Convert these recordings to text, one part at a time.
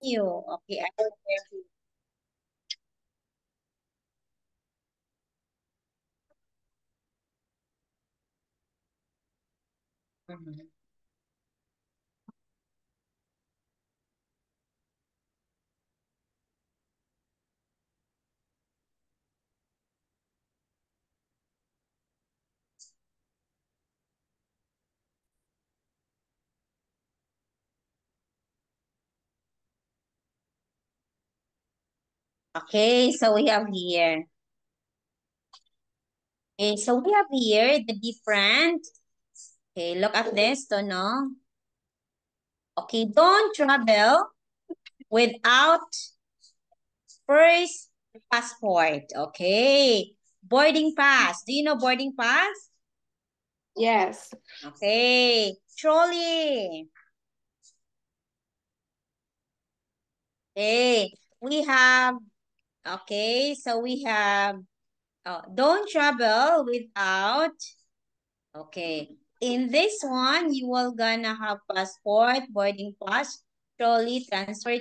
You. Okay, I will share you. Mhm. Okay, so we have here. Okay, so we have here the different. Okay, look at this to know. Okay, don't travel without first passport. Okay, boarding pass. Do you know boarding pass? Yes. Okay, trolley. Okay, we have. Okay, so we have. Don't travel without. Okay. In this one, you will gonna have passport, boarding pass, trolley, transfer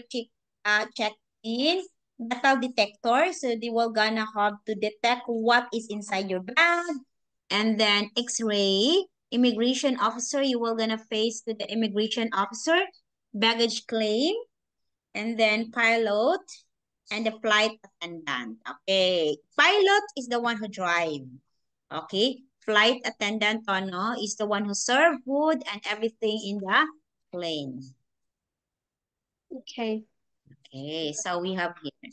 check-in, metal detector. So they will gonna have to detect what is inside your bag. And then X-ray, immigration officer, you will gonna face to the immigration officer, baggage claim, and then pilot and the flight attendant. Okay. Pilot is the one who drive. Okay. Flight attendant no, is the one who serve food and everything in the plane. Okay. Okay. So we have here.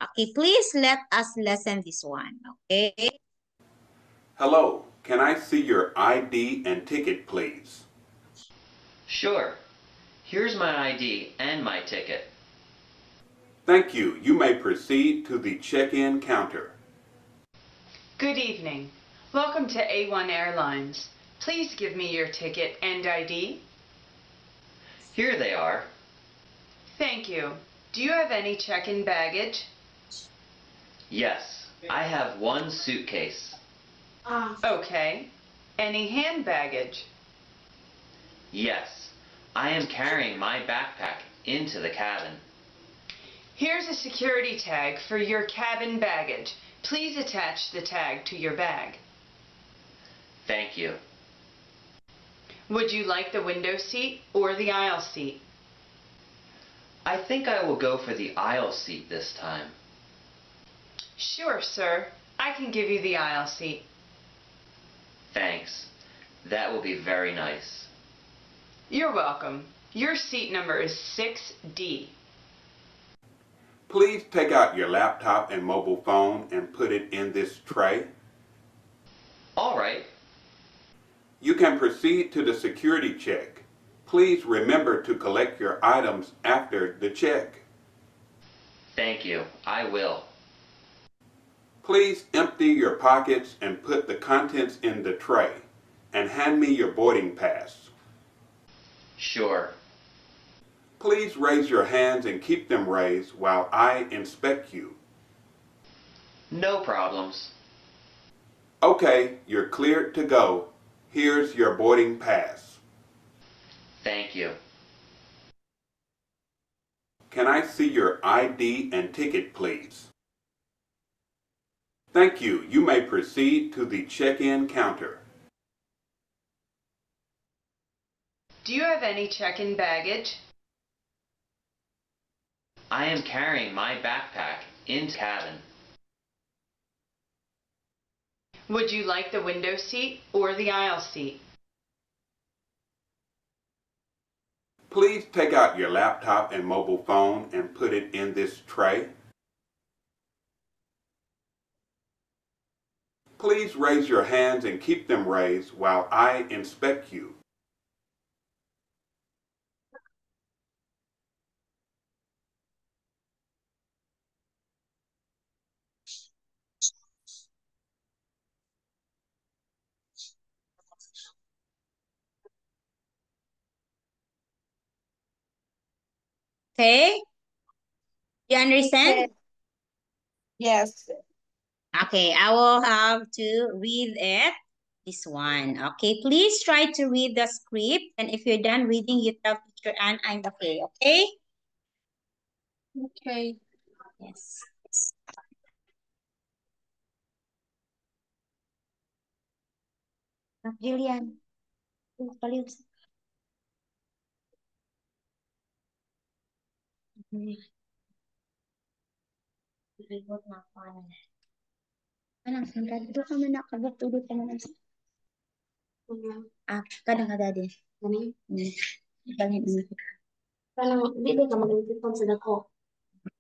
Okay. Please let us lesson this one. Okay. Hello, can I see your ID and ticket, please? Sure. Here's my ID and my ticket. Thank you. You may proceed to the check-in counter. Good evening. Welcome to A1 Airlines. Please give me your ticket and ID. Here they are. Thank you. Do you have any check-in baggage? Yes, I have one suitcase. Okay. Any hand baggage? Yes, I am carrying my backpack into the cabin. Here's a security tag for your cabin baggage. Please attach the tag to your bag. Thank you. Would you like the window seat or the aisle seat? I think I will go for the aisle seat this time. Sure, sir. I can give you the aisle seat. Thanks. That will be very nice. You're welcome. Your seat number is 6D. Please take out your laptop and mobile phone and put it in this tray. All right. You can proceed to the security check. Please remember to collect your items after the check. Thank you. I will. Please empty your pockets and put the contents in the tray, and hand me your boarding pass. Sure. Please raise your hands and keep them raised while I inspect you. No problems. Okay, you're cleared to go. Here's your boarding pass. Thank you. Can I see your ID and ticket, please? Thank you. You may proceed to the check-in counter. Do you have any check-in baggage? I am carrying my backpack into the cabin. Would you like the window seat or the aisle seat? Please take out your laptop and mobile phone and put it in this tray. Please raise your hands and keep them raised while I inspect you. Okay. You understand? Okay. Yes. Okay, I will have to read it. This one. Okay, please try to read the script. And if you're done reading, you tell teacher Anne I'm okay. Okay? Okay. Yes. Jillian. Paliw. Report na ako. Anong sangkad? Doon ka man nakabot. Tulog ka man. Kadang ada din. Kani? Bangin mo. Kanang dili ka mag-ipon sa dako.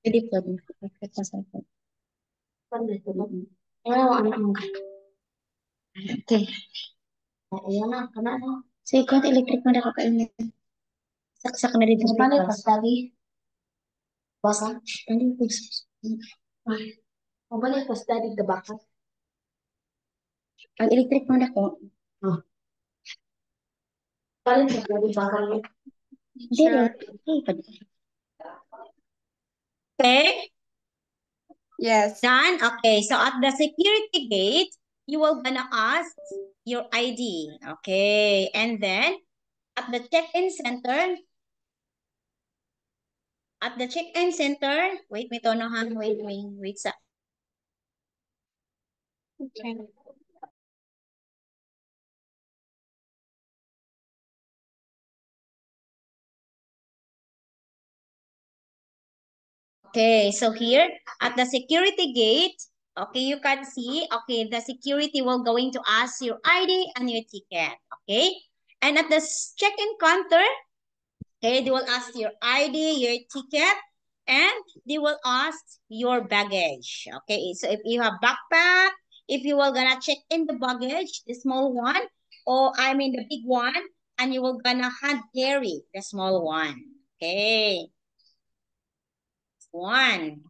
Pwede po din. Pwede pa sa akin. Pwede ko ba? Anak mo. Okay. Ayan na, kana na. Sige, kung electric mo na ako kainin. Saksak na rin. Balik pas lagi. Basa. Ano po? Mabalik pas lagi gabakat. Ang electric mo na ako. Balik pas lagi bakal mo. Dire. Okay. Yes. Done? Okay. So at the security gate, you will gonna ask your ID. Okay. And then at the check-in center, wait, may tonohan. Wait. Okay. Okay, so here at the security gate, okay, you can see, okay, the security will going to ask your ID and your ticket, okay? And at the check-in counter, okay, they will ask your ID, your ticket, and they will ask your baggage, okay? So if you have backpack, if you will gonna check in the baggage, the small one, or I mean the big one, and you will gonna hand carry the small one, okay? One.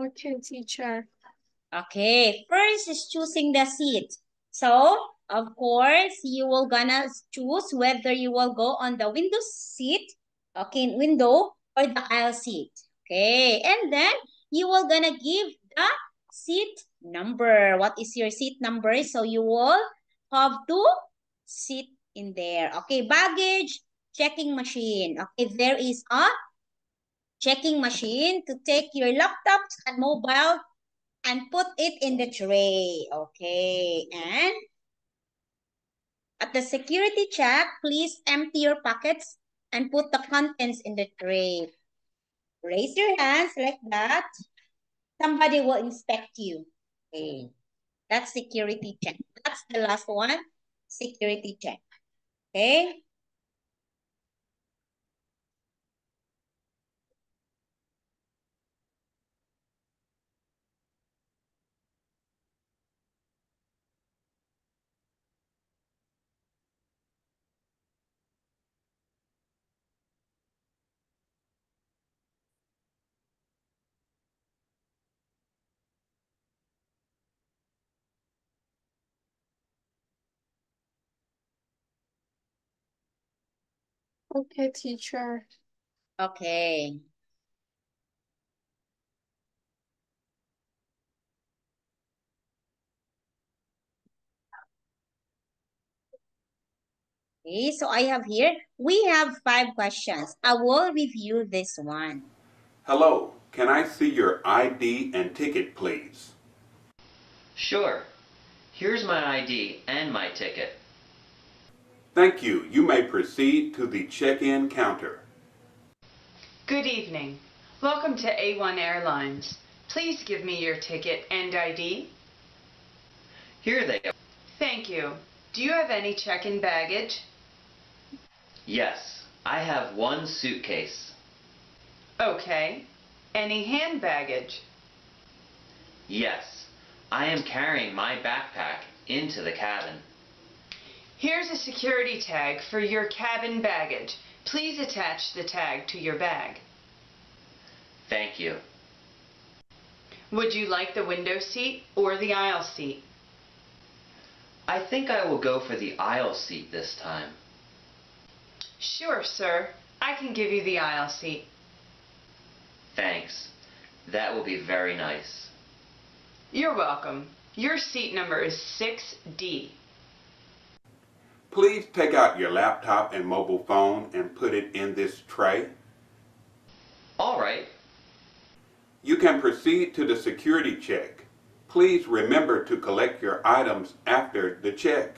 Okay, teacher. Okay, first is choosing the seat. So, of course, you will gonna choose whether you will go on the window seat, okay, window or the aisle seat. Okay, and then you will gonna give the seat number. What is your seat number? So you will have to sit in there. Okay, baggage checking machine. Okay, there is a checking machine to take your laptops and mobile and put it in the tray. Okay, and at the security check, please empty your pockets and put the contents in the tray. Raise your hands like that. Somebody will inspect you. Okay, that's security check. That's the last one, security check. Okay. Okay, teacher. Okay. Okay, so I have here, we have 5 questions. I will review this one. Hello, can I see your ID and ticket, please? Sure. Here's my ID and my ticket. Thank you. You may proceed to the check-in counter. Good evening. Welcome to A1 Airlines. Please give me your ticket and ID. Here they are. Thank you. Do you have any check-in baggage? Yes, I have one suitcase. Okay. Any hand baggage? Yes, I am carrying my backpack into the cabin. Here's a security tag for your cabin baggage. Please attach the tag to your bag. Thank you. Would you like the window seat or the aisle seat? I think I will go for the aisle seat this time. Sure, sir. I can give you the aisle seat. Thanks. That will be very nice. You're welcome. Your seat number is 6D. Please take out your laptop and mobile phone and put it in this tray. All right. You can proceed to the security check. Please remember to collect your items after the check.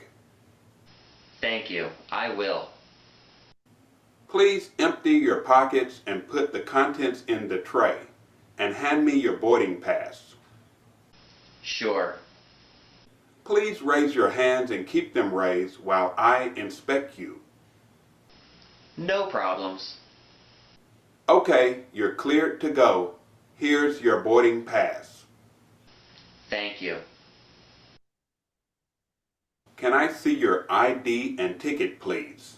Thank you. I will. Please empty your pockets and put the contents in the tray, and hand me your boarding pass. Sure. Please raise your hands and keep them raised while I inspect you. No problems. Okay, you're cleared to go. Here's your boarding pass. Thank you. Can I see your ID and ticket, please?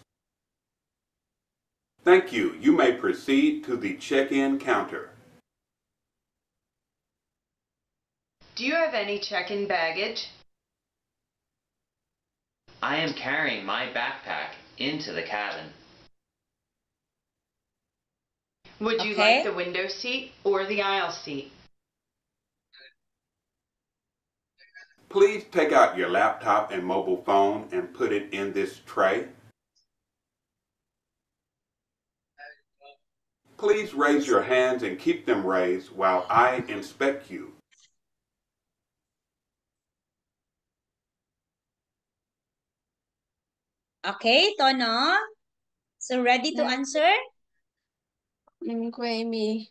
Thank you. You may proceed to the check-in counter. Do you have any check-in baggage? I am carrying my backpack into the cabin. Would you Okay. like the window seat or the aisle seat? Please take out your laptop and mobile phone and put it in this tray. Please raise your hands and keep them raised while I inspect you. Okay, Tono. So ready to Yeah. answer? Queenie.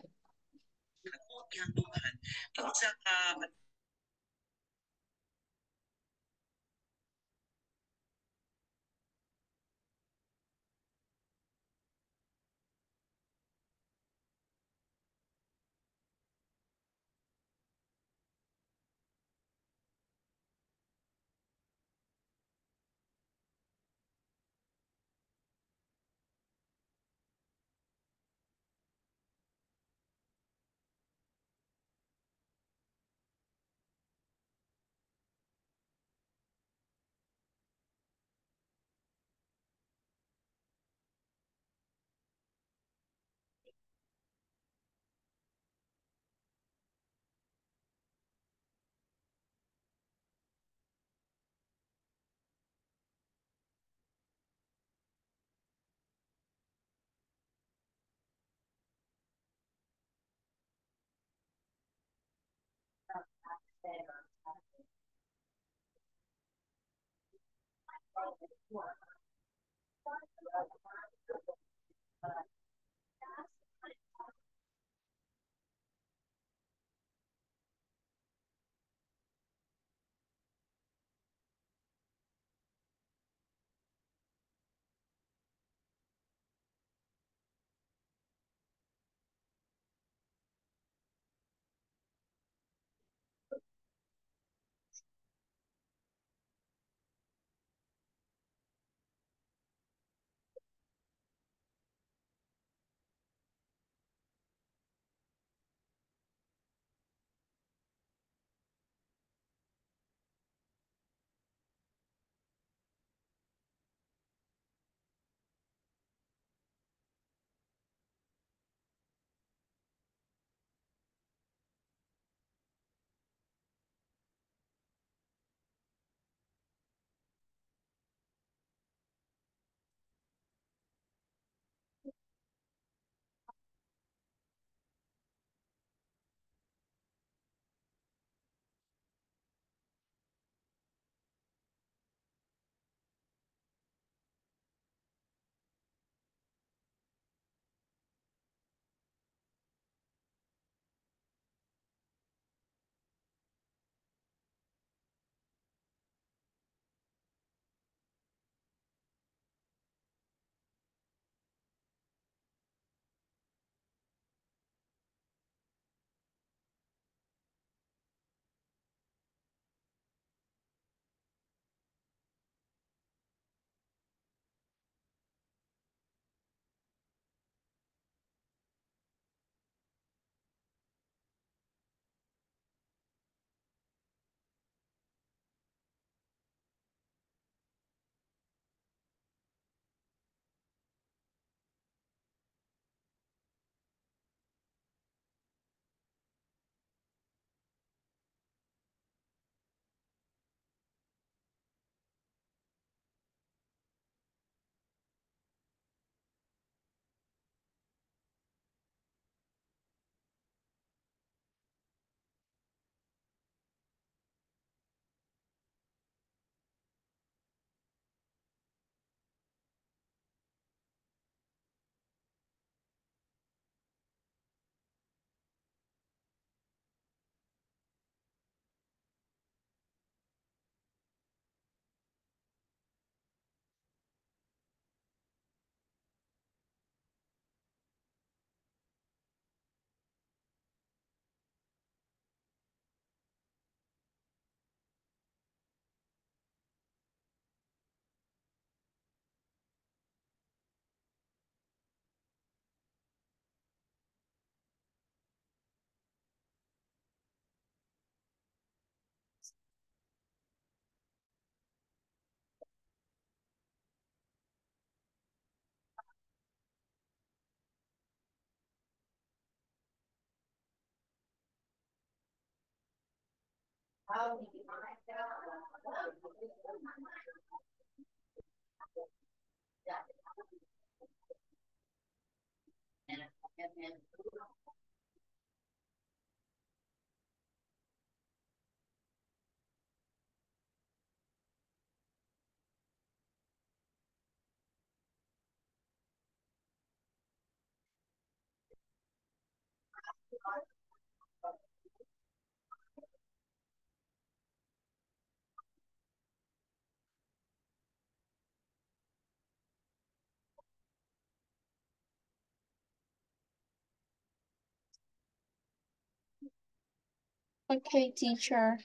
Okay, teacher.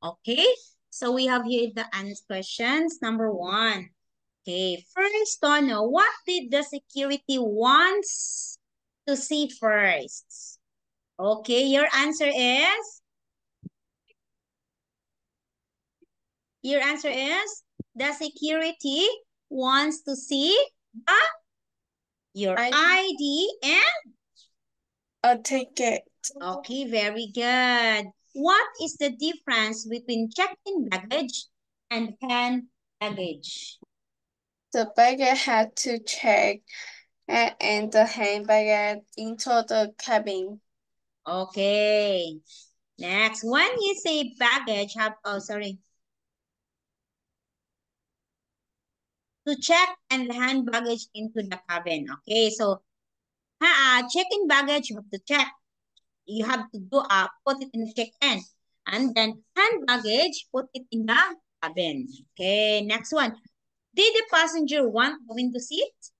Okay, so we have here the answer questions. Number 1. Okay, first, Tono, what did the security wants to see first? Okay, your answer is? Your answer is the security wants to see your ID and? A ticket. Okay, very good. What is the difference between check-in baggage and hand baggage? The baggage had to check and the hand baggage into the cabin. Okay. Next, when you say baggage, to check and hand baggage into the cabin. Okay, so check-in baggage, you have to check. You have to put it in the check-in. And then hand baggage, put it in the cabin. Okay, next one. Did the passenger want the window seat?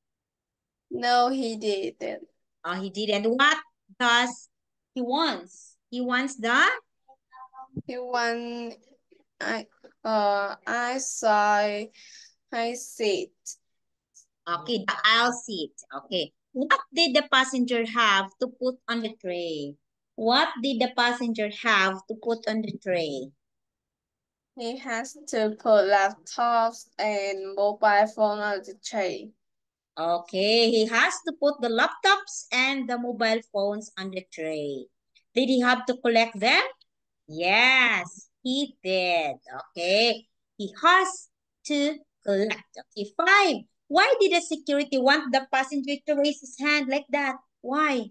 No, he didn't. Oh, he didn't. What does he wants? He wants the? He won. I saw. I said. Okay, the aisle seat. Okay. What did the passenger have to put on the tray? What did the passenger have to put on the tray? He has to put laptops and mobile phone on the tray. Okay, he has to put the laptops and the mobile phones on the tray. Did he have to collect them? Yes, he did. Okay, he has to collect. Okay, 5. Why did the security want the passenger to raise his hand like that? Why?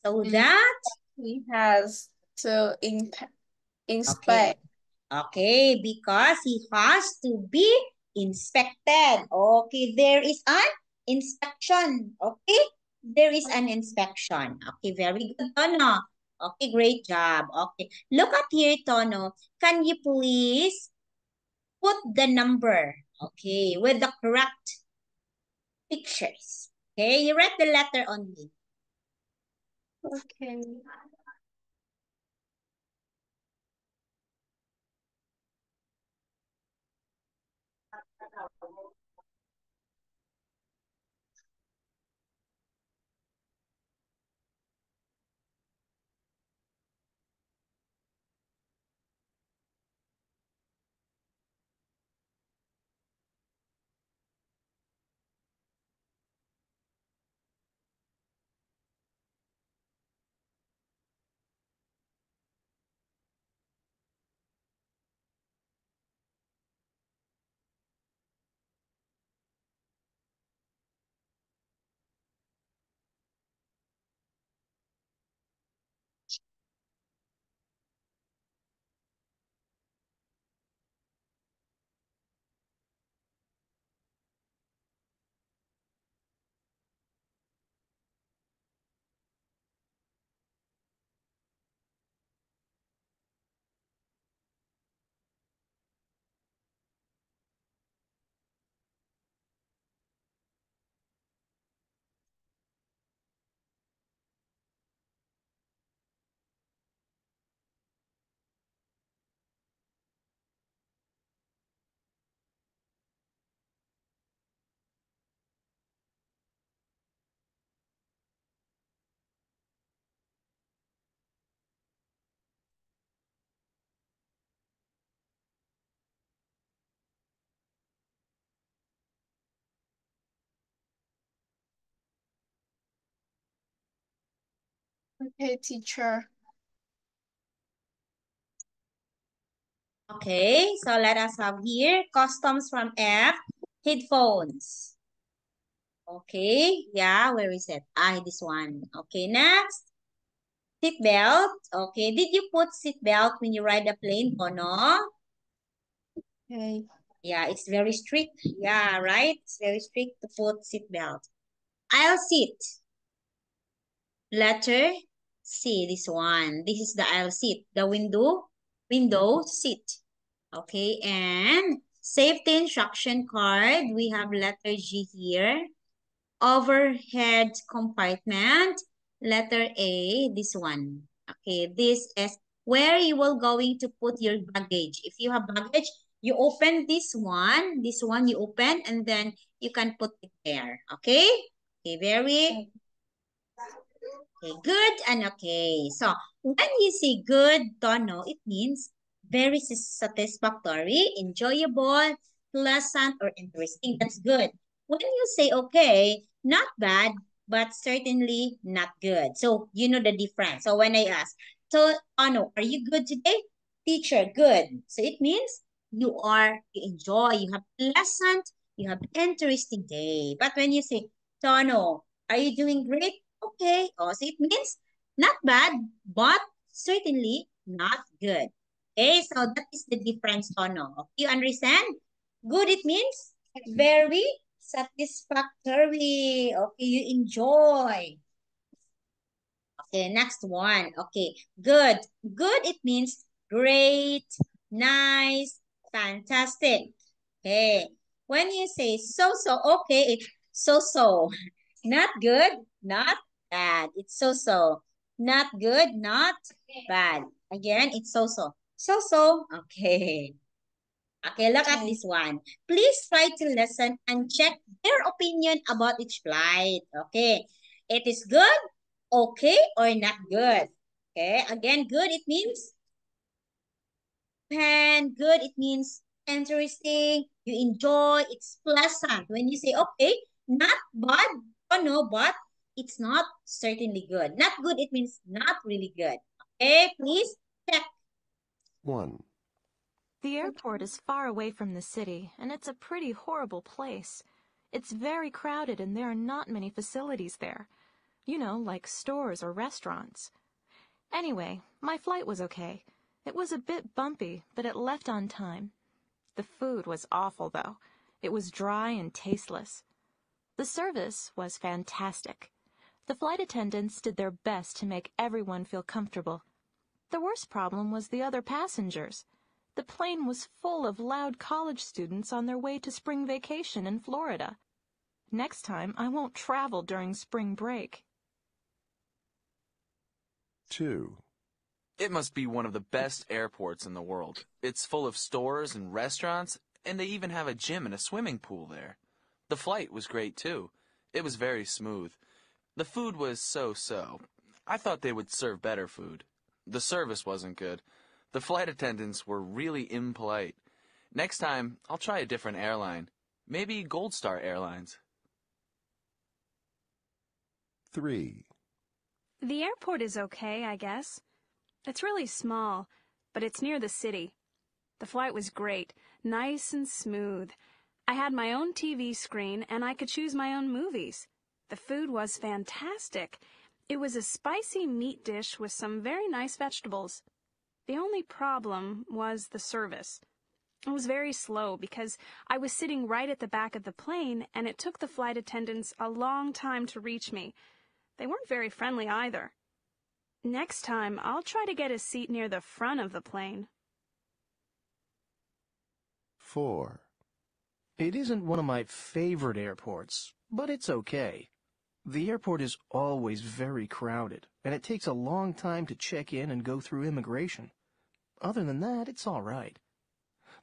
So that? He has to Okay. inspect. Okay, because he has to be inspected. Okay, there is an inspection. Okay, there is an inspection. Okay, very good, Tono. Okay, great job. Okay, look up here, Tono. Can you please put the number, okay, with the correct pictures? Okay, you read the letter only. Okay. Okay, teacher. Okay, so let us have here customs from F, headphones. Okay, yeah, where is it? This one. Okay, next. Seat belt. Okay, did you put seat belt when you ride a plane or no? Okay. Yeah, it's very strict. Yeah, right? It's very strict to put seat belt. Aisle seat. Letter C, this one. This is the aisle seat. The window seat. Okay, and safety instruction card. We have letter G here. Overhead compartment. Letter A, this one. Okay, this is where you will going to put your baggage. If you have baggage, you open this one you open, and then you can put it there. Okay? Okay, very okay, good and okay. So when you say good, Tono, it means very satisfactory, enjoyable, pleasant, or interesting. That's good. When you say okay, not bad, but certainly not good. So you know the difference. So when I ask, so Tono, are you good today? Teacher, good. So it means you enjoy, you have pleasant, you have interesting day. But when you say, Tono, are you doing great? Okay. Oh, so it means not bad, but certainly not good. Okay, so that is the difference, Tono. Okay, you understand? Good, it means very satisfactory. Okay, you enjoy. Okay, next one. Okay, good. Good, it means great, nice, fantastic. Okay, when you say so-so, okay, it's so-so. Not good, not bad. It's so-so. Not good, not bad. Again, it's so-so. So-so, okay. Okay, look at Okay. this one. Please try to listen and check their opinion about each flight. Okay, it is good, okay, or not good. Okay, again, good, it means pen, good, it means interesting, you enjoy, it's pleasant. When you say, okay, not bad, oh no, but it's not certainly good. Not good, it means not really good. Okay, please check. 1, The airport is far away from the city, and it's a pretty horrible place. It's very crowded and there are not many facilities there. You know, like stores or restaurants. Anyway, my flight was okay. It was a bit bumpy, but it left on time. The food was awful, though. It was dry and tasteless. The service was fantastic. The flight attendants did their best to make everyone feel comfortable. The worst problem was the other passengers. The plane was full of loud college students on their way to spring vacation in Florida. Next time, I won't travel during spring break. 2, It must be one of the best airports in the world. It's full of stores and restaurants, and they even have a gym and a swimming pool there. The flight was great, too. It was very smooth. The food was so-so. I thought they would serve better food. The service wasn't good. The flight attendants were really impolite. Next time, I'll try a different airline. Maybe Gold Star Airlines. 3, The airport is okay, I guess. It's really small, but it's near the city. The flight was great, nice and smooth. I had my own TV screen, and I could choose my own movies. The food was fantastic. It was a spicy meat dish with some very nice vegetables. The only problem was the service. It was very slow because I was sitting right at the back of the plane, and it took the flight attendants a long time to reach me. They weren't very friendly either. Next time, I'll try to get a seat near the front of the plane. 4, It isn't one of my favorite airports, but it's okay. The airport is always very crowded, and it takes a long time to check in and go through immigration. Other than that, it's all right.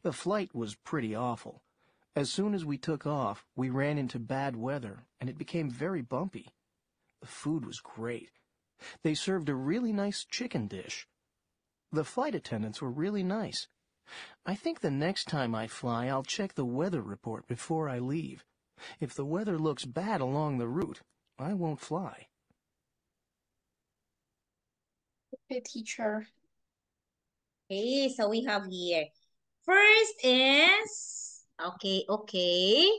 The flight was pretty awful. As soon as we took off, we ran into bad weather, and it became very bumpy. The food was great. They served a really nice chicken dish. The flight attendants were really nice. I think the next time I fly, I'll check the weather report before I leave. If the weather looks bad along the route, I won't fly. Okay, teacher. Okay, so we have here first is, okay.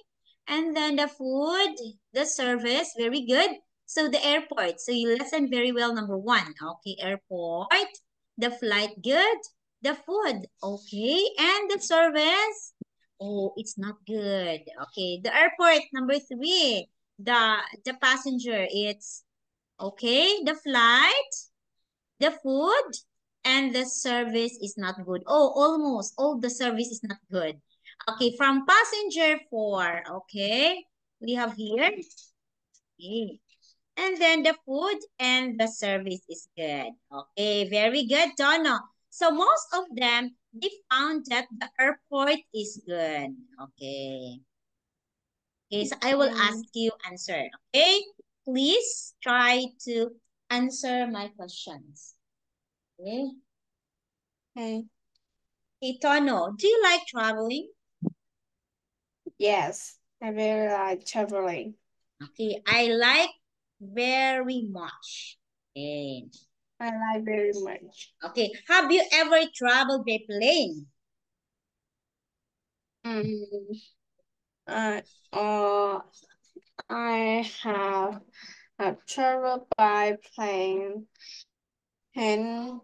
And then the food, the service, very good. So the airport, so you listen very well, number 1. Okay, airport, the flight, good. The food, okay. And the service, oh, it's not good. Okay, the airport, number 3. The passenger, it's okay. The flight, the food, and the service is not good. Oh, almost. All the service is not good. Okay, from passenger 4. Okay, we have here. Okay. And then the food and the service is good. Okay, very good, Tono. So most of them, they found that the airport is good. Okay. Okay, so I will ask you answer. Okay, please try to answer my questions. Okay. Okay. Hey, Tono, do you like traveling? Yes, I really like traveling. Okay, I like very much. Okay. I like very much. Okay, have you ever traveled by plane? I I have traveled by plane and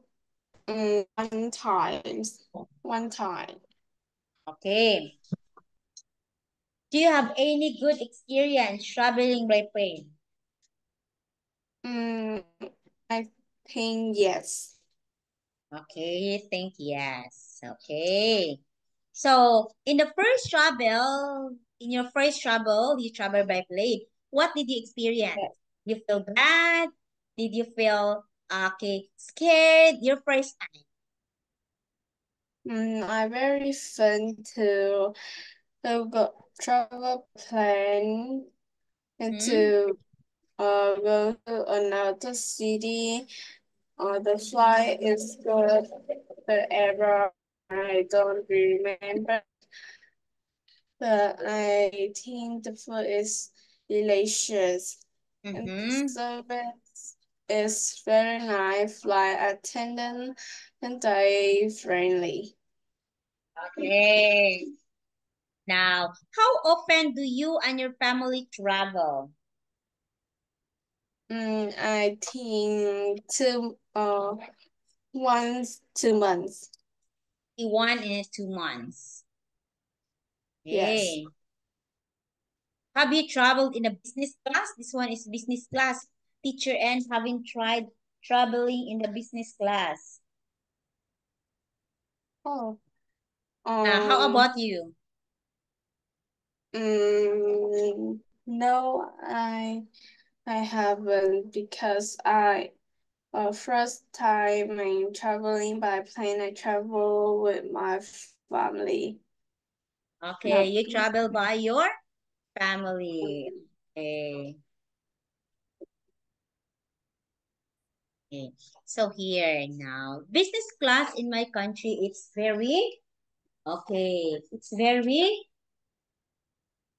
one time. Okay. Do you have any good experience traveling by plane? I think yes. Okay, think yes. Okay. So, in your first travel, you travel by plane. What did you experience? You feel glad? Did you feel scared your first time? I very fun to go travel plane and to go to another city. The flight is good, wherever I don't remember. But I think the food is delicious. And the service is very nice, flight attendant, and they friendly. Okay. Now, how often do you and your family travel? I think once 2 months. 1 and 2 months. Yes. Okay. Have you traveled in a business class? This one is business class. Teacher and having tried traveling in the business class. Oh. How about you? No, I haven't, because first time I'm traveling by plane, I travel with my family. Okay, you travel by your family. Okay. Okay. So here now, business class in my country, it's very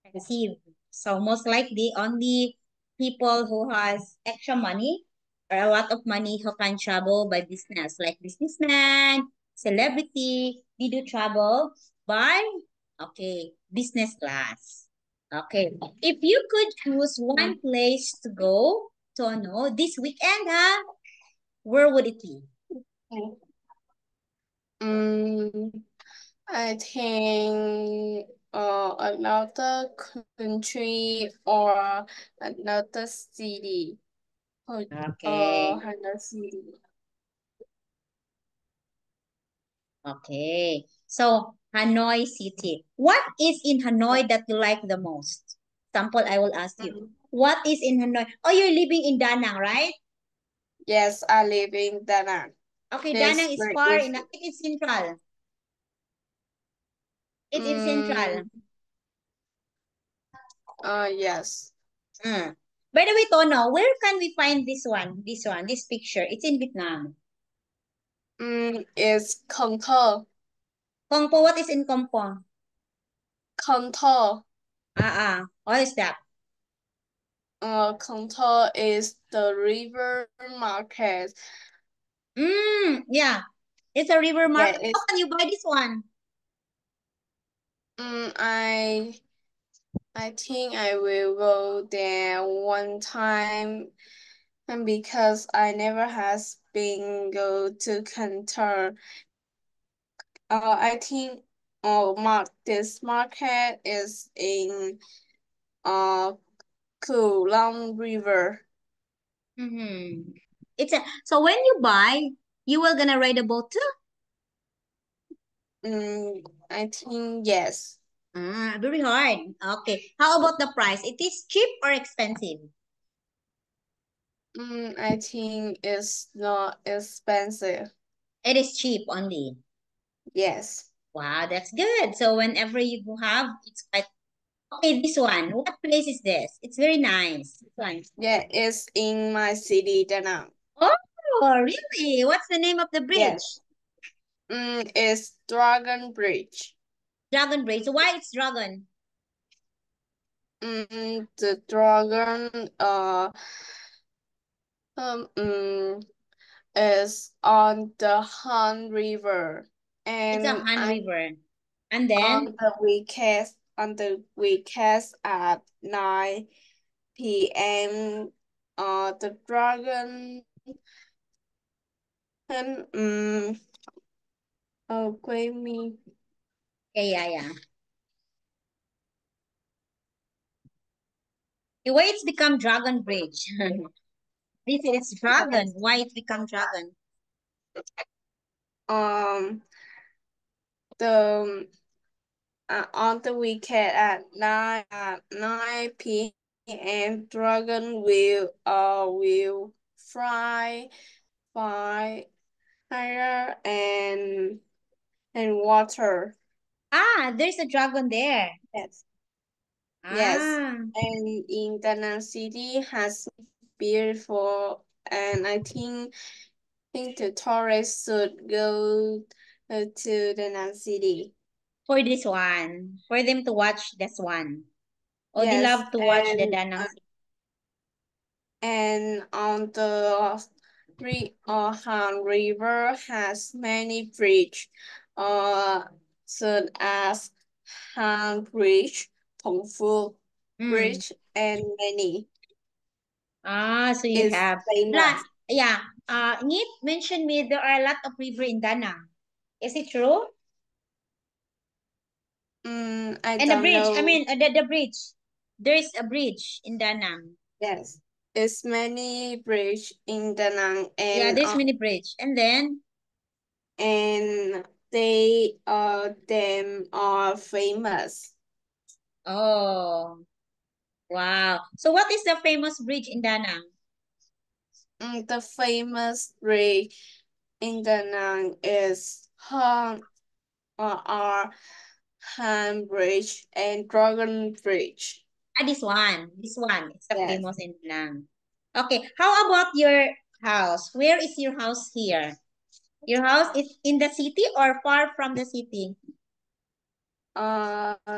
expensive. So most likely only people who has extra money or a lot of money who can travel by business, like businessman, celebrity, they do travel by business class. Okay. If you could choose one place to go to know this weekend, where would it be? I think another country or another city. Okay. Another city. Okay. So, Hanoi City. What is in Hanoi that you like the most? Sample, I will ask you. What is in Hanoi? Oh, you're living in Da Nang, right? Yes, I live in Da Nang. Okay, Da Nang is far enough. It is central. It's in central. Yes. By the way, Tono, where can we find this one? This picture. It's in Vietnam. It's Con Thơ. Kong Po, what is in Kong Po? Con Thơ. What is that? Con Thơ is the river market. Yeah. It's a river market. How can you buy this one? I think I will go there one time, and because I never has been go to Cantor. I think this market is in Cửu Long River. Mm-hmm. So when you buy, you will gonna ride a boat too? I think yes. Very hard. Okay. How about the price? It is cheap or expensive? I think it's not expensive. It is cheap only. Yes. Wow, that's good. So whenever you have, it's quite okay. This one, what place is this? It's very nice. This one. Yeah, it's in my city, Da Nang. Oh, really? What's the name of the bridge? Yes. It's Dragon Bridge. Dragon Bridge. Why it's dragon? The dragon is on the Han River, It's a and Han River. And then on the weekends at 9 p.m. The dragon and quên me. yeah. Why it's become Dragon Bridge? This is dragon. Why it become dragon? The on the weekend at 9 p.m. dragon will fly higher and water. There's a dragon there. Yes. Yes. Ah, And in Da Nang City has beautiful, and I think the tourists should go to Da Nang City. for this one. For them to watch this one. Oh, they Yes, love to watch the Da Nang City. and on the Han River has many bridge, such as Han Bridge, Tong Fu Bridge, and many. So you It's have. famous. Yeah. Nip mentioned me there are a lot of river in Da Nang. Is it true? I And the don't bridge. know. I mean, the bridge. There is a bridge in Da Nang. Yes, it's many bridge in Da Nang, Yeah, and there's many bridge. And then they them are famous. oh, wow. So what is the famous bridge in Da Nang? The famous bridge in Da Nang is Han Bridge and Dragon Bridge. This one. This one. It's the Yes. famous in Da Nang. Okay. How about your house? Where is your house here? Your house is in the city or far from the city? I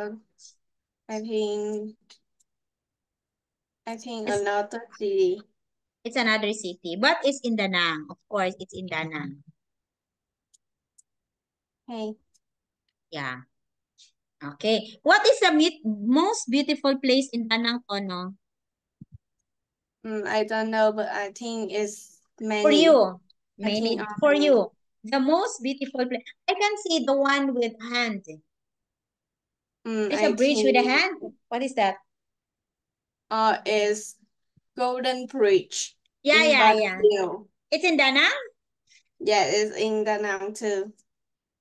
think another city. It's another city, but it's in Da Nang. Of course, it's in Da Nang. Hey. Yeah. Okay. What is the most beautiful place in Da Nang, Tono? I don't know, but I think it's many. For you, I maybe think for you, the most beautiful place. I can see the one with hand. There's a bridge with a hand. What is that? Is Golden Bridge. Yeah, in yeah, yeah. Brazil. It's in Da Nang? Yeah, it's in Da Nang too.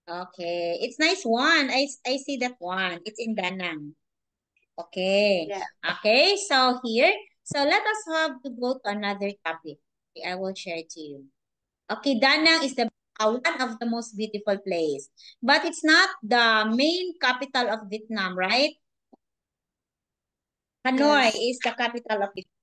Okay. It's nice one. I see that one. It's in Da Nang. Okay. Yeah. Okay, so here, so let us have to go to another topic. Okay, I will share to you. Okay, Da Nang is the one of the most beautiful place, but it's not the main capital of Vietnam, right? Hanoi Yes. is the capital of Vietnam.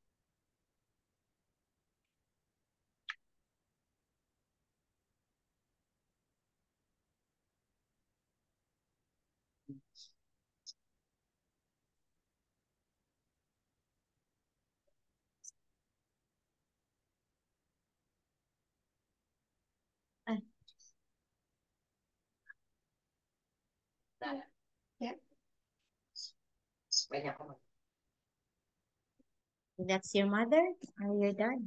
Yeah. That's your mother or your dad?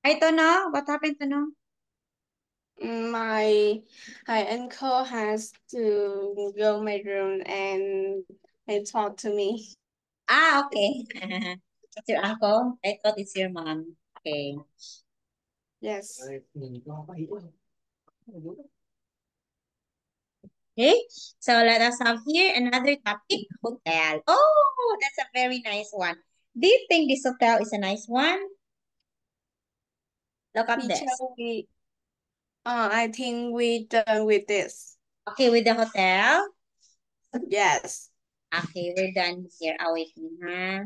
Hi, Tono. What happened, Tono? My uncle has to go my room and talk to me. Ah, okay. It's your uncle? I thought it's your mom. Okay. Yes. Okay. So let us have here another topic, hotel. Oh, that's a very nice one. Do you think this hotel is a nice one? Look at Teacher, this. I think we done with this. Okay, with the hotel. Yes. Okay, we're done here. Oh, wait. Huh?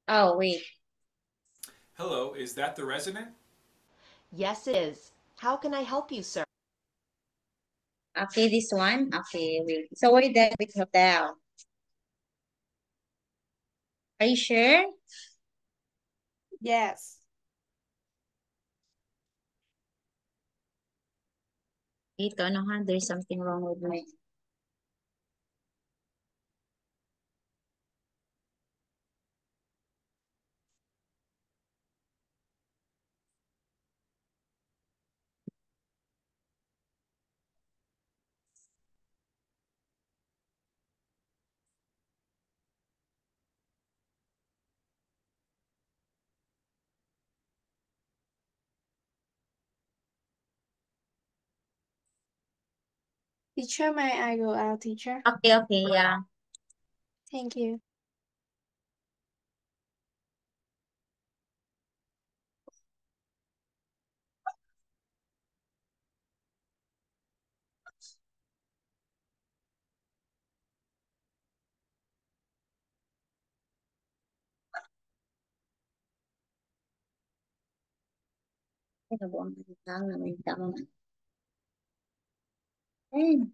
Oh, wait. Hello, is that the resident? Yes, it is. How can I help you, sir? Okay, this one. Okay, wait. So we're done with hotel. Are you sure? Yes. Ito, no, huh? There's something wrong with me. Teacher, may I go out, teacher? Okay, yeah. Thank you. Ano ba ang lang naman tama? Hmm.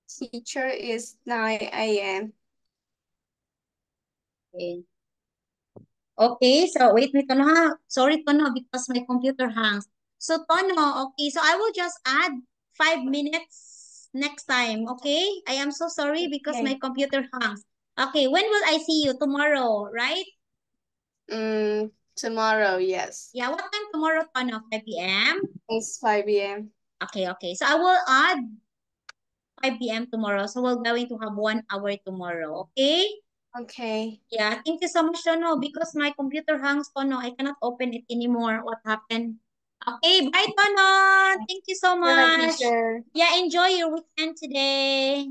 Teacher is 9 a.m. Okay. Okay, so wait, Tono, ha? Sorry, Tono, because my computer hangs. So, Tono, okay, so I will just add 5 minutes next time, okay? I am so sorry because my Okay. computer hangs. Okay, when will I see you? Tomorrow, right? Tomorrow, yes. Yeah, what time tomorrow, Tono? 5 p.m.? It's 5 p.m. Okay. So, I will add 5 p.m. tomorrow. So, we're going to have 1 hour tomorrow, okay? Okay. Yeah, thank you so much, Tono, because my computer hangs, Tono. I cannot open it anymore. What happened? Okay, bye, Tono. Thank you so Bye, much. teacher. Yeah, enjoy your weekend today.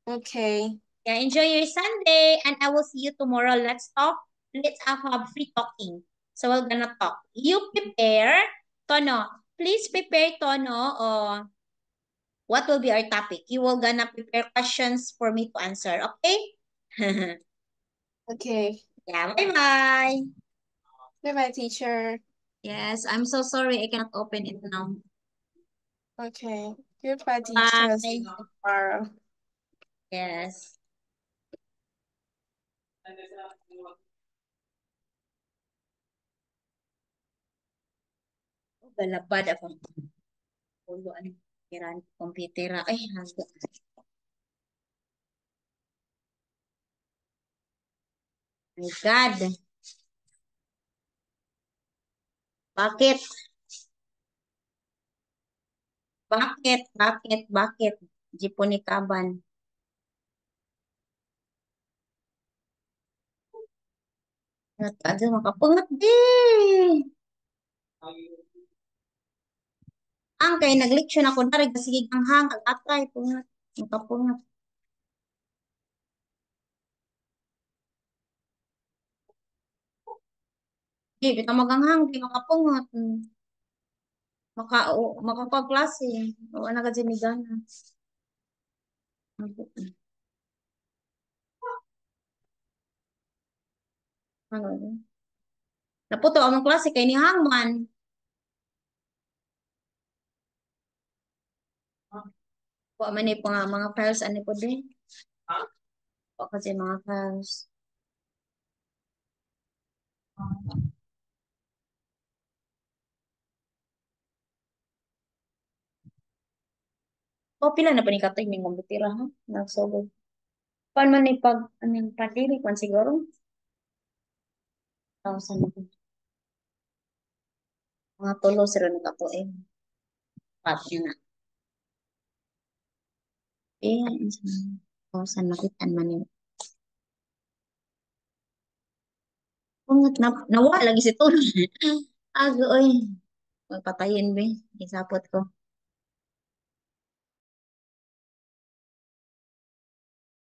Okay. Yeah, enjoy your Sunday, and I will see you tomorrow. Let's talk. Let's have free talking. So we're gonna talk. You prepare, Tono. Please prepare, Tono. What will be our topic? You will gonna prepare questions for me to answer. Okay? Okay. Yeah. Bye bye. Bye, teacher. Yes, I'm so sorry. I cannot open it now. Okay. Goodbye, teacher. Bye. See you tomorrow. Yes. Balabad ako. Ulo, ano, kiran, computer. Ay, hangga. My God. Bakit? Bakit? Jiponi kaban. Aja makapungat di. Ang kay nag-leksyon ako na rin sige ang hang atay pungat. Makapungat. Bita maganghang, di makapungot. Makapagklase. Wala ka dyan ni Gana. Ano? Naputo ang klase kay ni Hangman. Wa man ni mga files ani po din. Wa kasi mga files. O pila na pa ni katoy ning kumputira ha. Nagsugod. Pan man ni pag aning pandemic man siguro. 1,000 na po. Mga tulo sila na kato eh. Pati na. Eh, 1,000 makitan man ni. Pungot na nawala lagi si tulo. Ago oy. Magpatayin be. Isapot ko.